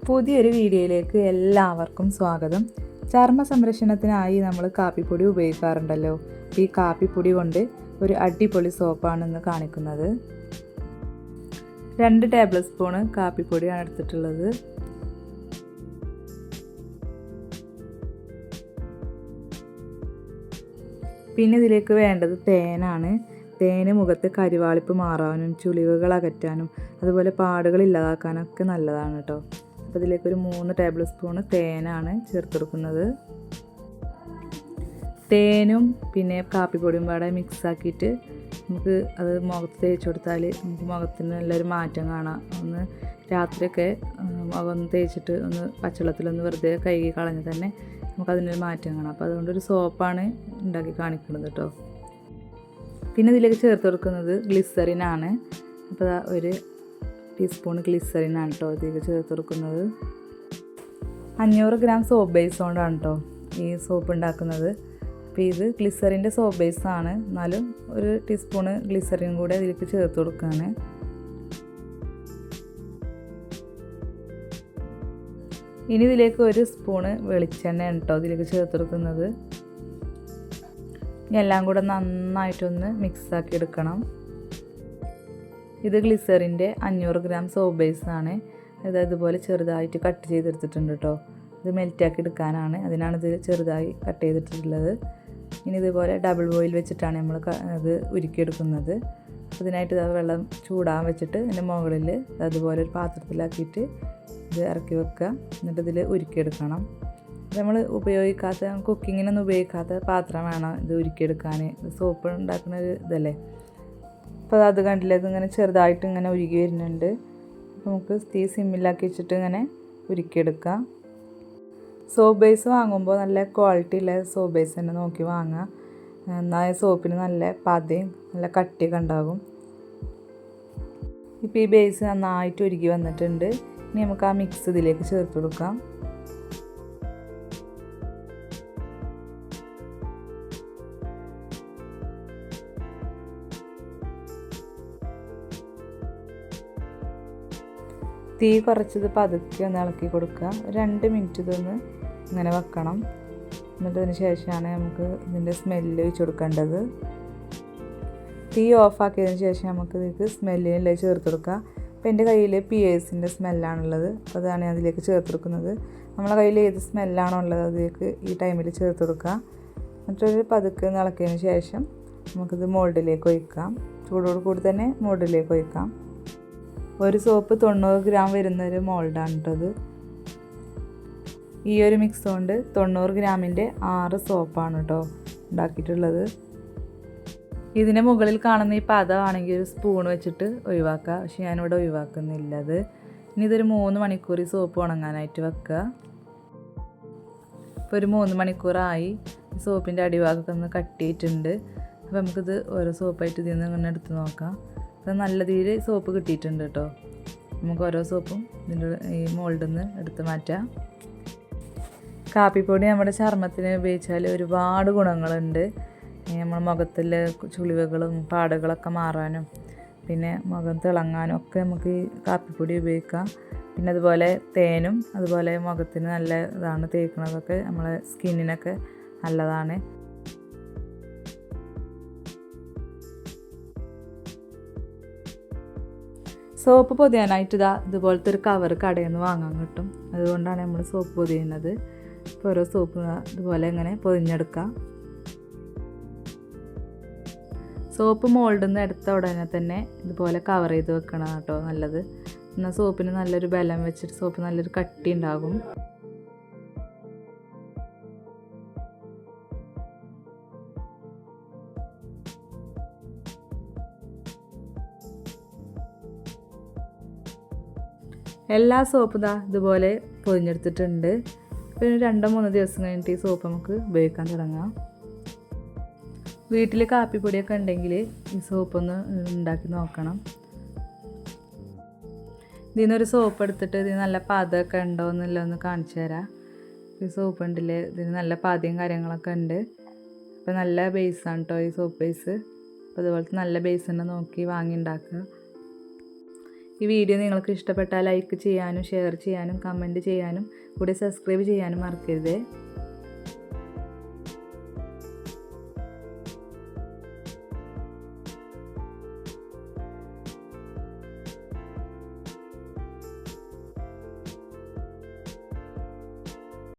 പുതിയൊരു വീഡിയോയിലേക്ക് എല്ലാവർക്കും സ്വാഗതം. ചർമ്മ സംരക്ഷണത്തിനായി നമ്മൾ കാപ്പിപ്പൊടി ഉപയോഗിക്കാറുണ്ടല്ലോ. ഈ കാപ്പിപ്പൊടി കൊണ്ട് ഒരു അടിപൊളി സോപ്പാണ് ഇന്ന് കാണിക്കുന്നത്. 2 ടേബിൾ സ്പൂണ് കാപ്പിപ്പൊടിയാണ് എടുത്തിട്ടുള്ളത്. പിന്നെ ഇതിലേക്ക് വേണ്ടത് തേനാണ്. തേന് മുഖത്ത് കരിവാളിപ്പ് മാറാനും ചുളിവുകൾ അകറ്റാനും അതുപോലെ പാടുകൾ ഇല്ലാതാക്കാനൊക്കെ നല്ലതാണ് കേട്ടോ. അപ്പോൾ ഇതിലേക്കൊരു 3 ടേബിൾ സ്പൂണ് തേനാണ് ചേർത്തെടുക്കുന്നത്. തേനും പിന്നെ കാപ്പിപ്പൊടിയും പാടെ മിക്സാക്കിയിട്ട് നമുക്ക് അത് മുഖത്ത് തേച്ച് കൊടുത്താൽ നമുക്ക് മുഖത്തിന് നല്ലൊരു മാറ്റം കാണാം. ഒന്ന് രാത്രിയൊക്കെ മുഖം ഒന്ന് തേച്ചിട്ട് ഒന്ന് പച്ചവെള്ളത്തിലൊന്ന് വെറുതെ കഴുകി കളഞ്ഞ് തന്നെ നമുക്കതിനൊരു മാറ്റം കാണാം. അപ്പോൾ അതുകൊണ്ടൊരു സോപ്പാണ് ഉണ്ടാക്കി കാണിക്കുന്നത് കേട്ടോ. പിന്നെ ഇതിലേക്ക് ചേർത്ത് കൊടുക്കുന്നത് ഗ്ലിസറിനാണ്. അപ്പോൾ ഒരു ടീസ്പൂൺ ഗ്ലിസറിനാണ് കേട്ടോ ഇതിലേക്ക് ചേർത്ത് കൊടുക്കുന്നത്. 500 ഗ്രാം സോപ്പ് ബേസ് കൊണ്ടാണ് കേട്ടോ ഈ സോപ്പ് ഉണ്ടാക്കുന്നത്. അപ്പോൾ ഇത് ഗ്ലിസറിൻ്റെ സോപ്പ് ബേസാണ്, എന്നാലും ഒരു ടീസ്പൂണ് ഗ്ലിസറിൻ കൂടെ ഇതിലേക്ക് ചേർത്ത് കൊടുക്കുകയാണ്. ഇനി ഇതിലേക്ക് 1 സ്പൂണ് വെളിച്ചെണ്ണയാണ് കേട്ടോ ഇതിലേക്ക് ചേർത്ത് കൊടുക്കുന്നത്. എല്ലാം കൂടെ നന്നായിട്ടൊന്ന് മിക്സാക്കി എടുക്കണം. ഇത് ഗ്ലിസറിൻ്റെ 500 ഗ്രാം സോപ്പ് ബേസാണ്. ഇത് ഇതുപോലെ ചെറുതായിട്ട് കട്ട് ചെയ്തെടുത്തിട്ടുണ്ട് കേട്ടോ. ഇത് മെൽറ്റാക്കി എടുക്കാനാണ്, അതിനാണ് ഇത് ചെറുതായി കട്ട് ചെയ്തിട്ടുള്ളത്. ഇനി ഇതുപോലെ ഡബിൾ ബോയിൽ വെച്ചിട്ടാണ് നമ്മൾ ഇത് ഉരുക്കിയെടുക്കുന്നത്. അതിനായിട്ട് വെള്ളം ചൂടാൻ വെച്ചിട്ട് അതിൻ്റെ മുകളിൽ അതുപോലെ ഒരു പാത്രത്തിലാക്കിയിട്ട് ഇത് ഇറക്കി വെക്കുക. എന്നിട്ട് ഇതിൽ ഉരുക്കിയെടുക്കണം. നമ്മൾ ഉപയോഗിക്കാത്ത കുക്കിങ്ങിനൊന്നും ഉപയോഗിക്കാത്ത പാത്രം വേണം ഇത് ഉരുക്കിയെടുക്കാൻ. ഇത് സോപ്പ് ഉണ്ടാക്കുന്ന ഒരു ഇതല്ലേ. അപ്പോൾ അത് കണ്ടില്ല, ഇതിങ്ങനെ ചെറുതായിട്ട് ഇങ്ങനെ ഉരുകി വരുന്നുണ്ട്. അപ്പോൾ നമുക്ക് തീ സിമ്മിലാക്കി വെച്ചിട്ട് ഇങ്ങനെ ഉരുക്കിയെടുക്കാം. സോപ്പ് ബേസ് വാങ്ങുമ്പോൾ നല്ല ക്വാളിറ്റി ഉള്ള സോപ്പ് ബേസ് തന്നെ നോക്കി വാങ്ങുക. എന്നാൽ സോപ്പിന് നല്ല പതയും നല്ല കട്ടിയൊക്കെ ഉണ്ടാകും. ഇപ്പോൾ ഈ ബേസ് നന്നായിട്ട് ഉരുകി വന്നിട്ടുണ്ട്. ഇനി നമുക്ക് ആ മിക്സ് ഇതിലേക്ക് ചേർത്ത് കൊടുക്കാം. തീ കുറച്ചത് പതുക്കെ ഒന്ന് ഇളക്കി കൊടുക്കുക. 2 മിനിറ്റ് ഇതൊന്ന് ഇങ്ങനെ വെക്കണം. എന്നിട്ട് അതിന് ശേഷമാണ് നമുക്ക് ഇതിൻ്റെ സ്മെല്ല് ഒഴിച്ച് കൊടുക്കേണ്ടത്. തീ ഓഫാക്കിയതിന് ശേഷം നമുക്ക് ഇതിലേക്ക് സ്മെല്ലിനെല്ലാം ചേർത്ത് കൊടുക്കുക. അപ്പോൾ എൻ്റെ കയ്യിൽ പിയേഴ്സിൻ്റെ സ്മെല്ലാണുള്ളത്. അപ്പോൾ അതാണ് ഞാൻ അതിലേക്ക് ചേർത്ത് കൊടുക്കുന്നത്. നമ്മളെ കയ്യിൽ ഏത് സ്മെല്ലാണോ ഉള്ളത് അതിലേക്ക് ഈ ടൈമിൽ ചേർത്ത് കൊടുക്കുക. എന്നിട്ടൊരു പതുക്കെ ഒന്ന് ഇളക്കിയതിന് ശേഷം നമുക്കിത് മോൾഡിലേക്ക് ഒഴിക്കാം. ചൂടോട് കൂടി തന്നെ മോൾഡിലേക്ക് ഒഴിക്കാം. ഒരു സോപ്പ് 90 ഗ്രാം വരുന്നൊരു മോൾഡാണ് കേട്ടത്. ഈ ഒരു മിക്സ് കൊണ്ട് 90 ഗ്രാമിൻ്റെ 6 സോപ്പാണ് കേട്ടോ ഉണ്ടാക്കിയിട്ടുള്ളത്. ഇതിൻ്റെ മുകളിൽ കാണുന്ന ഈ പദമാണെങ്കിൽ ഒരു സ്പൂൺ വെച്ചിട്ട് ഒഴിവാക്കുക. പക്ഷെ ഞാനിവിടെ ഒഴിവാക്കുന്നില്ല അത്. ഇനി ഇതൊരു 3 മണിക്കൂർ ഈ സോപ്പ് ഉണങ്ങാനായിട്ട് വെക്കുക. ഇപ്പോൾ ഒരു 3 മണിക്കൂറായി. സോപ്പിൻ്റെ അടിഭാഗമൊക്കെ ഒന്ന് കട്ടിയിട്ടുണ്ട്. അപ്പോൾ നമുക്കിത് ഓരോ സോപ്പായിട്ട് ഇതിൽ നിന്ന് ഇങ്ങനെ എടുത്ത് നോക്കാം. അപ്പോൾ നല്ല രീതിയിൽ സോപ്പ് കിട്ടിയിട്ടുണ്ട് കേട്ടോ. നമുക്ക് ഓരോ സോപ്പും ഇതിൻ്റെ ഈ മോൾഡിൽ നിന്ന് എടുത്ത് മാറ്റാം. കാപ്പിപ്പൊടി നമ്മുടെ ചർമ്മത്തിന് ഉപയോഗിച്ചാൽ ഒരുപാട് ഗുണങ്ങളുണ്ട്. നമ്മുടെ മുഖത്തിലെ ചുളിവുകളും പാടുകളൊക്കെ മാറാനും പിന്നെ മുഖം തിളങ്ങാനും ഒക്കെ നമുക്ക് ഈ കാപ്പിപ്പൊടി ഉപയോഗിക്കാം. പിന്നെ അതുപോലെ തേനും അതുപോലെ മുഖത്തിന് നല്ല ഇതാണ്, തേക്കുന്നതൊക്കെ നമ്മളെ സ്കിന്നിനൊക്കെ നല്ലതാണ്. സോപ്പ് പൊതിയാനായിട്ട് ഇതുപോലത്തെ ഒരു കവർ കടയിൽ നിന്ന് വാങ്ങാൻ കിട്ടും. അതുകൊണ്ടാണ് നമ്മൾ സോപ്പ് പൊതിയുന്നത്. ഇപ്പോൾ ഓരോ സോപ്പ് ഇതുപോലെ ഇങ്ങനെ പൊതിഞ്ഞെടുക്കാം. സോപ്പ് മോൾഡിൽ നിന്ന് എടുത്ത ഉടനെ തന്നെ ഇതുപോലെ കവർ ചെയ്ത് വെക്കണം കേട്ടോ നല്ലത്. എന്നാൽ സോപ്പിന് നല്ലൊരു ബലം വെച്ചിട്ട് സോപ്പ് നല്ലൊരു കട്ടി ഉണ്ടാകും. എല്ലാ സോപ്പും ഇതുപോലെ പൊതിഞ്ഞെടുത്തിട്ടുണ്ട്. പിന്നെ 2-3 ദിവസം കഴിഞ്ഞിട്ട് ഈ സോപ്പ് നമുക്ക് ഉപയോഗിക്കാൻ തുടങ്ങാം. വീട്ടിൽ കാപ്പിപ്പൊടിയൊക്കെ ഉണ്ടെങ്കിൽ ഈ സോപ്പൊന്ന് ഉണ്ടാക്കി നോക്കണം. ഇതിൽ നിന്നൊരു സോപ്പ് എടുത്തിട്ട് ഇതിന് നല്ല പതമൊക്കെ ഉണ്ടോ എന്നല്ല ഒന്ന് കാണിച്ചു തരാം. ഈ സോപ്പ് ഉണ്ടല്ലേ, ഇതിന് നല്ല പതയും കാര്യങ്ങളൊക്കെ ഉണ്ട്. അപ്പോൾ നല്ല ബേസാണ് കേട്ടോ ഈ സോപ്പ് ബേസ്. അപ്പോൾ അതുപോലത്തെ നല്ല ബേസ് തന്നെ നോക്കി വാങ്ങി ഉണ്ടാക്കുക. ഈ വീഡിയോ നിങ്ങൾക്ക് ഇഷ്ടപ്പെട്ടാൽ ലൈക്ക് ചെയ്യാനും ഷെയർ ചെയ്യാനും കമൻറ്റ് ചെയ്യാനും കൂടെ സബ്സ്ക്രൈബ് ചെയ്യാനും മറക്കരുതേ.